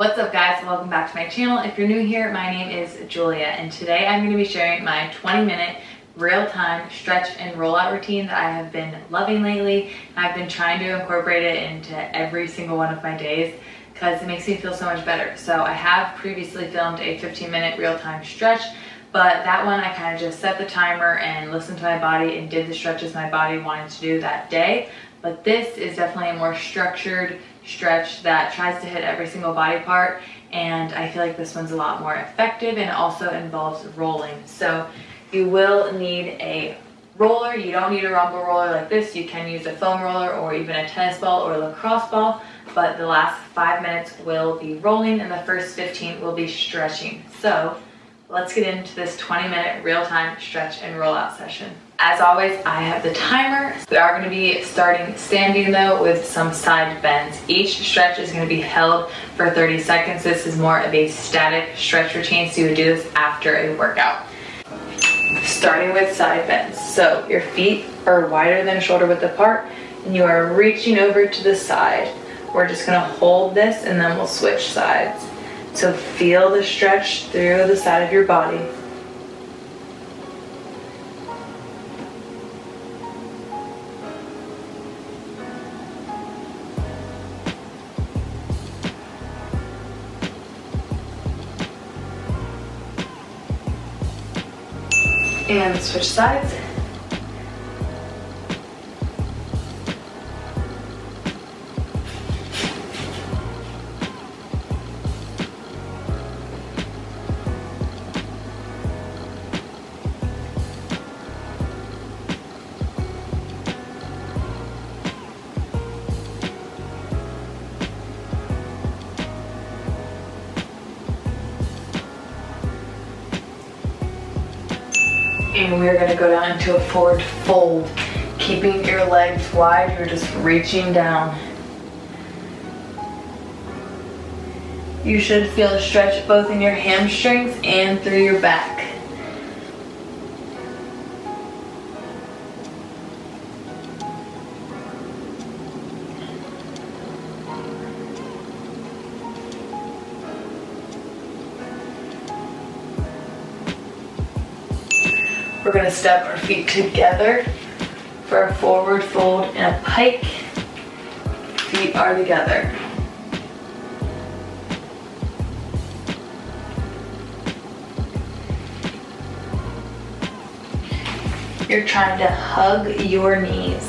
What's up guys, welcome back to my channel. If you're new here, my name is Julia and today I'm going to be sharing my 20-minute real-time stretch and rollout routine that I have been loving lately. I've been trying to incorporate it into every single one of my days because it makes me feel so much better. So I have previously filmed a 15-minute real-time stretch, but that one I kind of just set the timer and listened to my body and did the stretches my body wanted to do that day. But this is definitely a more structured stretch that tries to hit every single body part, and I feel like this one's a lot more effective, and it also involves rolling. So you will need a roller. You don't need a rumble roller like this. You can use a foam roller or even a tennis ball or a lacrosse ball, but the last 5 minutes will be rolling and the first 15 will be stretching. So let's get into this 20-minute real-time stretch and rollout session. As always, I have the timer. We are going to be starting standing though with some side bends. Each stretch is going to be held for 30 seconds. This is more of a static stretch routine, so you would do this after a workout. Starting with side bends. So your feet are wider than shoulder width apart and you are reaching over to the side. We're just going to hold this and then we'll switch sides. So feel the stretch through the side of your body. And switch sides. And we're going to go down into a forward fold. Keeping your legs wide, you're just reaching down. You should feel a stretch both in your hamstrings and through your back. We're going to step our feet together for a forward fold and a pike. Feet are together. You're trying to hug your knees.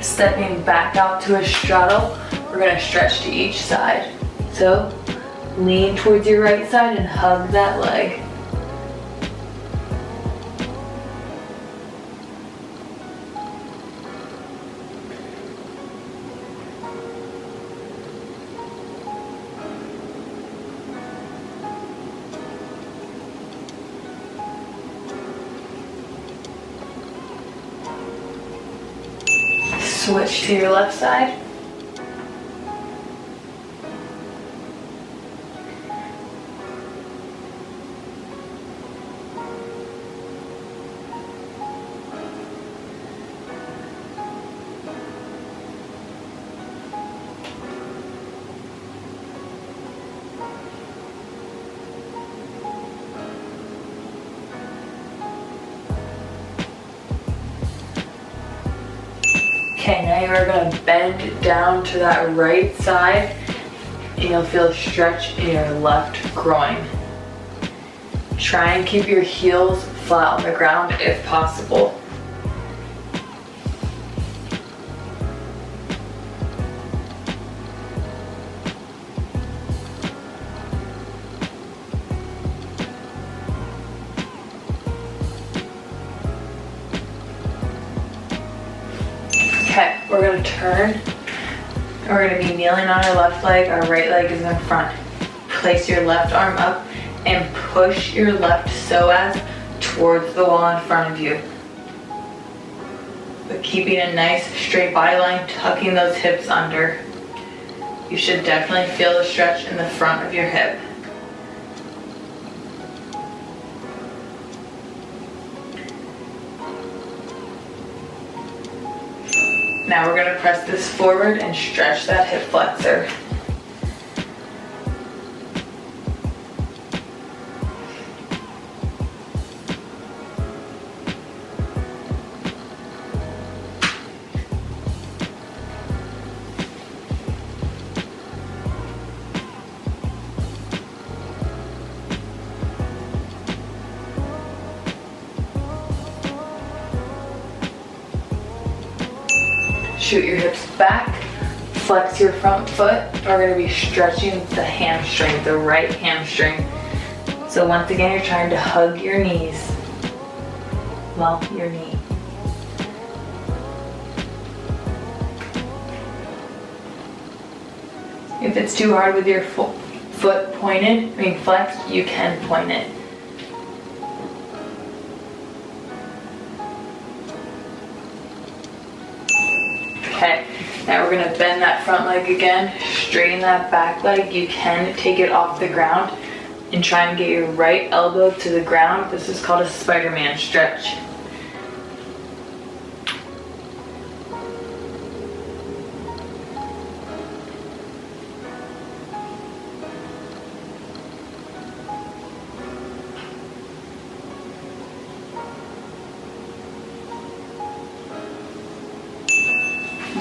Stepping back out to a straddle, we're going to stretch to each side. So lean towards your right side and hug that leg. Switch to your left side. Okay, now you are going to bend down to that right side and you'll feel a stretch in your left groin. Try and keep your heels flat on the ground if possible. Okay, we're going to turn. We're going to be kneeling on our left leg. Our right leg is in front. Place your left arm up and push your left psoas towards the wall in front of you. But keeping a nice straight body line, tucking those hips under. You should definitely feel the stretch in the front of your hip. Now we're gonna press this forward and stretch that hip flexor. Shoot your hips back, flex your front foot. We're gonna be stretching the hamstring, the right hamstring. So once again, you're trying to hug your knees. Well, your knee. If it's too hard with your foot pointed, flexed, you can point it. Okay, now we're gonna bend that front leg again, straighten that back leg. You can take it off the ground and try and get your right elbow to the ground. This is called a Spider-Man stretch.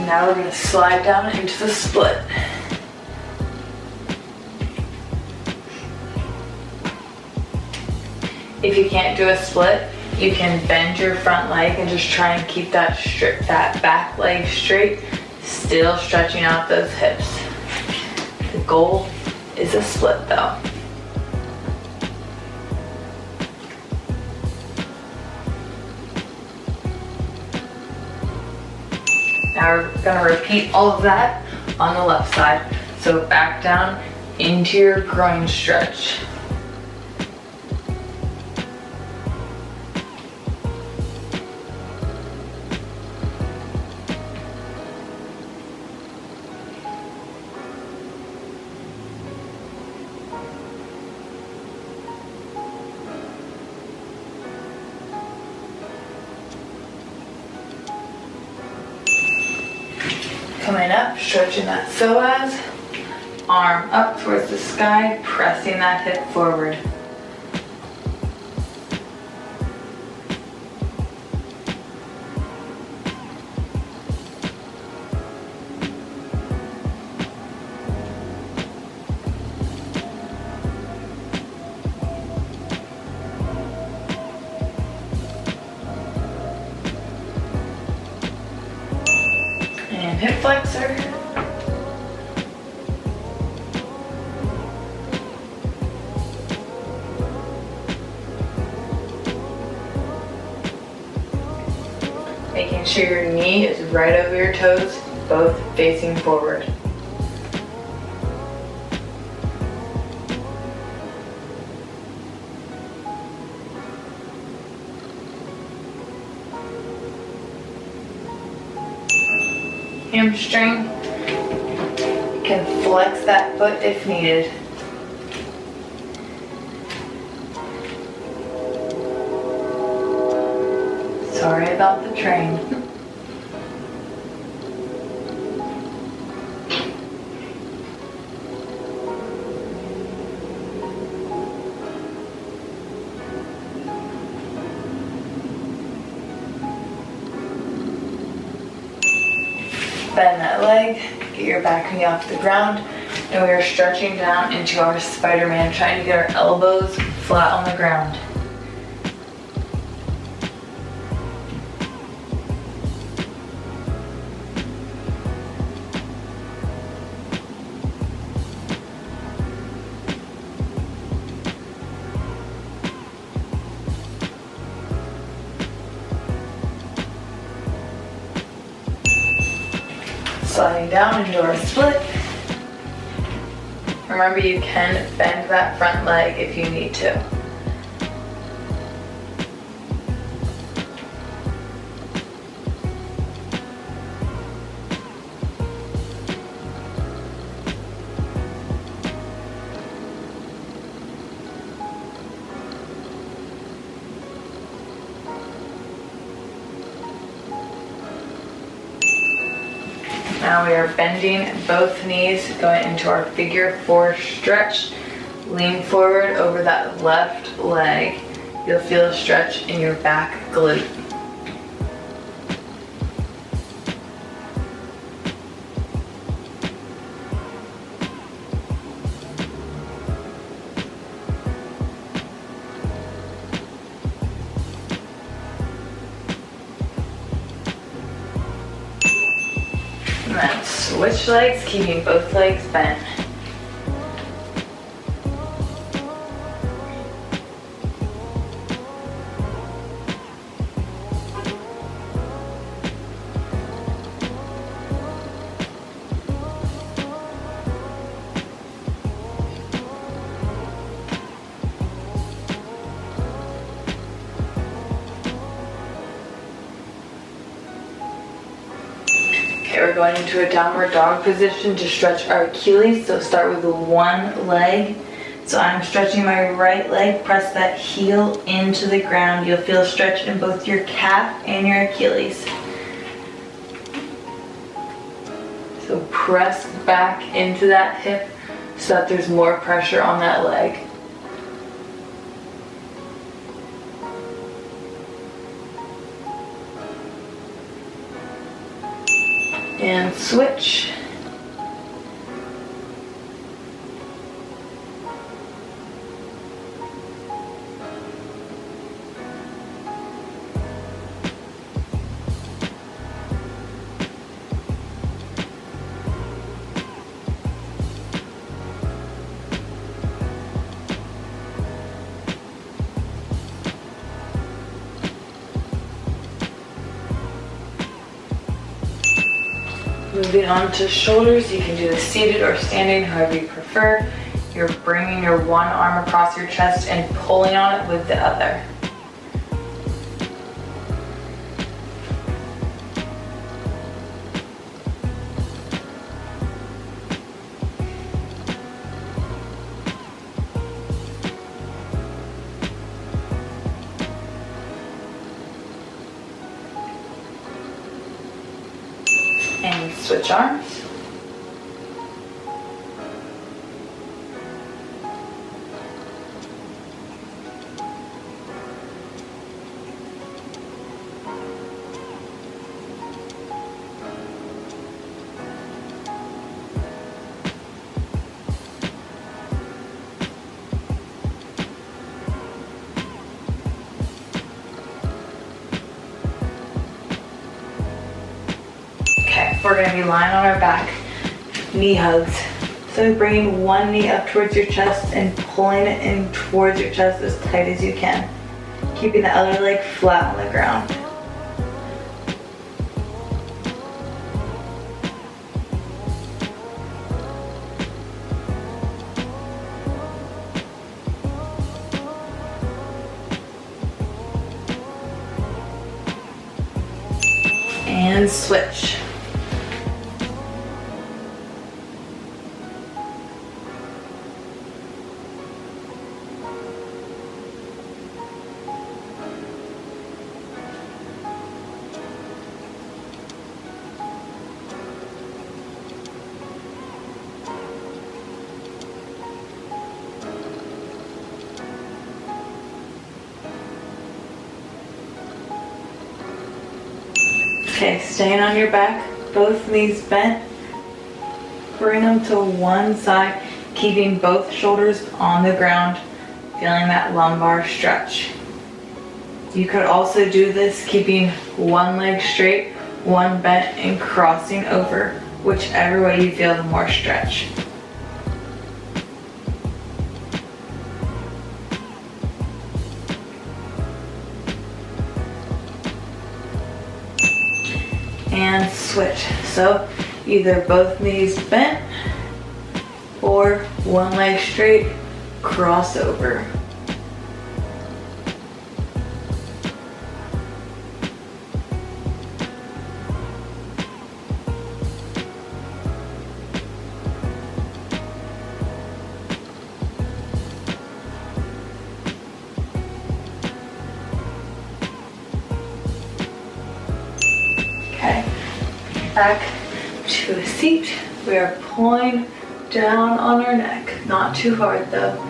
Now we're going to slide down into the split. If you can't do a split, you can bend your front leg and just try and keep that back leg straight, still stretching out those hips. The goal is a split though. Now we're gonna repeat all of that on the left side. So back down into your groin stretch. Coming up, stretching that psoas, arm up towards the sky, pressing that hip forward. And hip flexor. Making sure your knee is right over your toes, both facing forward. Hamstring. You can flex that foot if needed. Sorry about the train. Bend that leg, get your back knee off the ground, and we are stretching down into our Spider-Man, trying to get our elbows flat on the ground. Sliding down into our split. Remember, you can bend that front leg if you need to. Now we are bending both knees, going into our figure 4 stretch. Lean forward over that left leg. You'll feel a stretch in your back glute. And then switch legs, keeping both legs bent. Okay, we're going into a downward dog position to stretch our Achilles. So start with one leg. So I'm stretching my right leg, press that heel into the ground. You'll feel a stretch in both your calf and your Achilles. So press back into that hip so that there's more pressure on that leg. And switch. Moving on to shoulders, you can do this seated or standing, however you prefer. You're bringing your one arm across your chest and pulling on it with the other. And switch arms. We're going to be lying on our back, knee hugs. So bringing one knee up towards your chest and pulling it in towards your chest as tight as you can. Keeping the other leg flat on the ground. And switch. Okay, staying on your back, both knees bent. Bring them to one side, keeping both shoulders on the ground, feeling that lumbar stretch. You could also do this keeping one leg straight, one bent, and crossing over, whichever way you feel the more stretch. And switch. So either both knees bent or one leg straight, cross over. Okay, back to a seat. We are pulling down on our neck, not too hard though.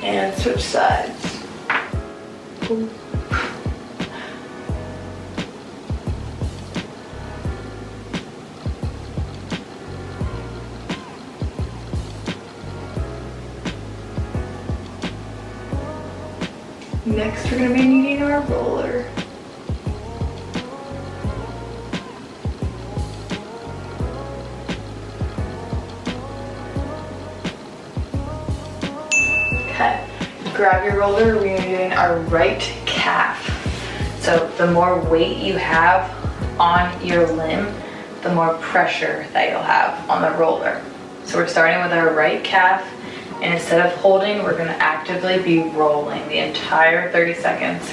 And switch sides. Ooh. Next, we're going to be needing our roller. Okay, grab your roller. We are doing our right calf. So the more weight you have on your limb, the more pressure that you'll have on the roller. So we're starting with our right calf, and instead of holding, we're going to actively be rolling the entire 30 seconds.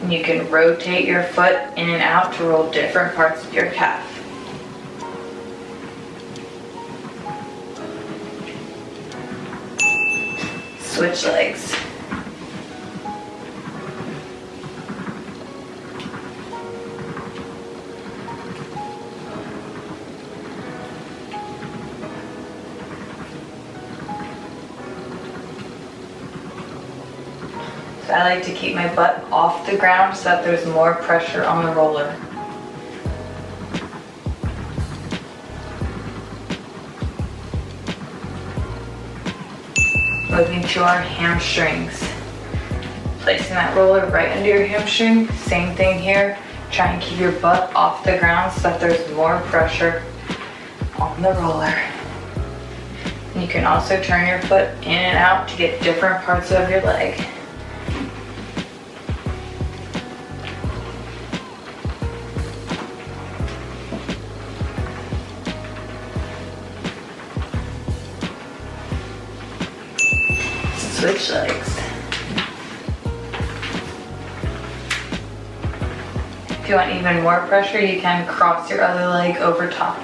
And you can rotate your foot in and out to roll different parts of your calf. Switch legs. So I like to keep my butt off the ground so that there's more pressure on the roller. Moving to our hamstrings. Placing that roller right under your hamstring. Same thing here. Try and keep your butt off the ground so that there's more pressure on the roller. And you can also turn your foot in and out to get different parts of your leg. Switch legs. If you want even more pressure, you can cross your other leg over top.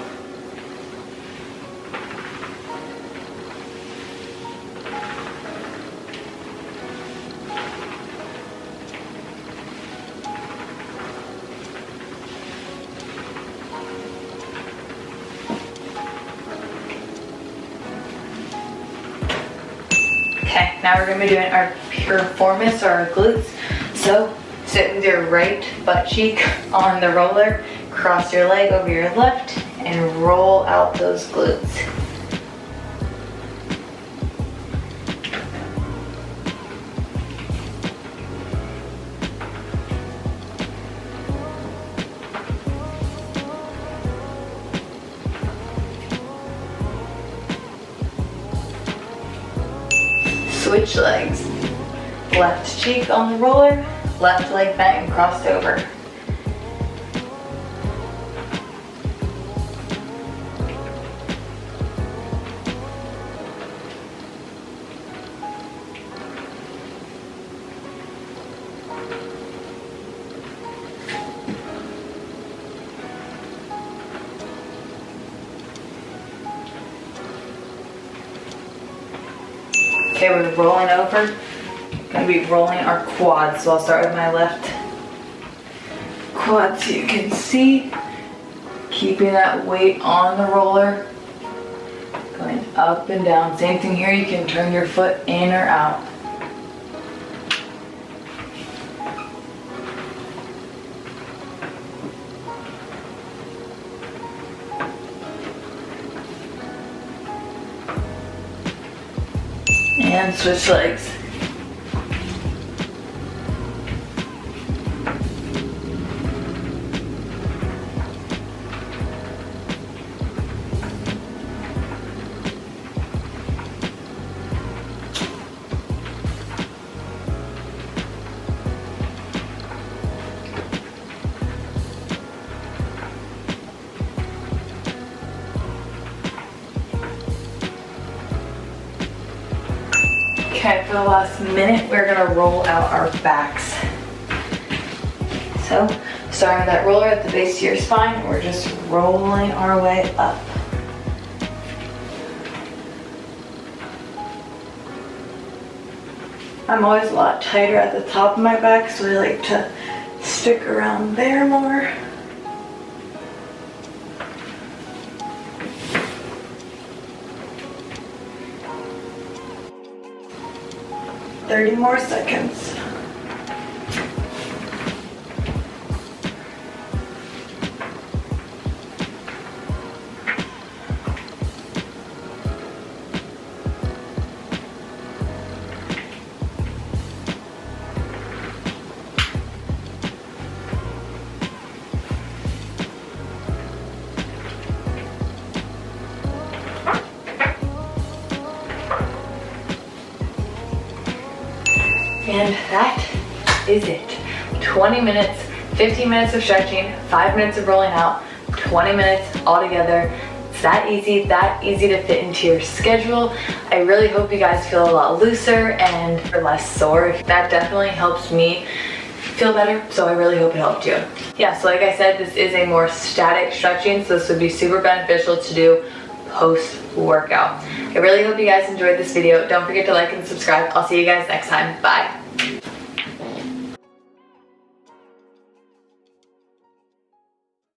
Okay, now we're going to be doing our piriformis or our glutes. So sit with your right butt cheek on the roller, cross your leg over your left, and roll out those glutes. Switch legs. Left cheek on the roller, left leg bent and crossed over. Okay, we're rolling over. Gonna be rolling our quads. So I'll start with my left quad so you can see. Keeping that weight on the roller. Going up and down. Same thing here, you can turn your foot in or out. And switch legs. Okay, for the last minute, we're gonna roll out our backs. So, starting with that roller at the base of your spine, we're just rolling our way up. I'm always a lot tighter at the top of my back, so I like to stick around there more. "30 more seconds. And that is it. 20 minutes, 15 minutes of stretching, 5 minutes of rolling out, 20 minutes all together. It's that easy to fit into your schedule. I really hope you guys feel a lot looser and less sore. That definitely helps me feel better, so I really hope it helped you. Yeah, so like I said, this is a more static stretching, so this would be super beneficial to do post-workout. I really hope you guys enjoyed this video. Don't forget to like and subscribe. I'll see you guys next time. Bye.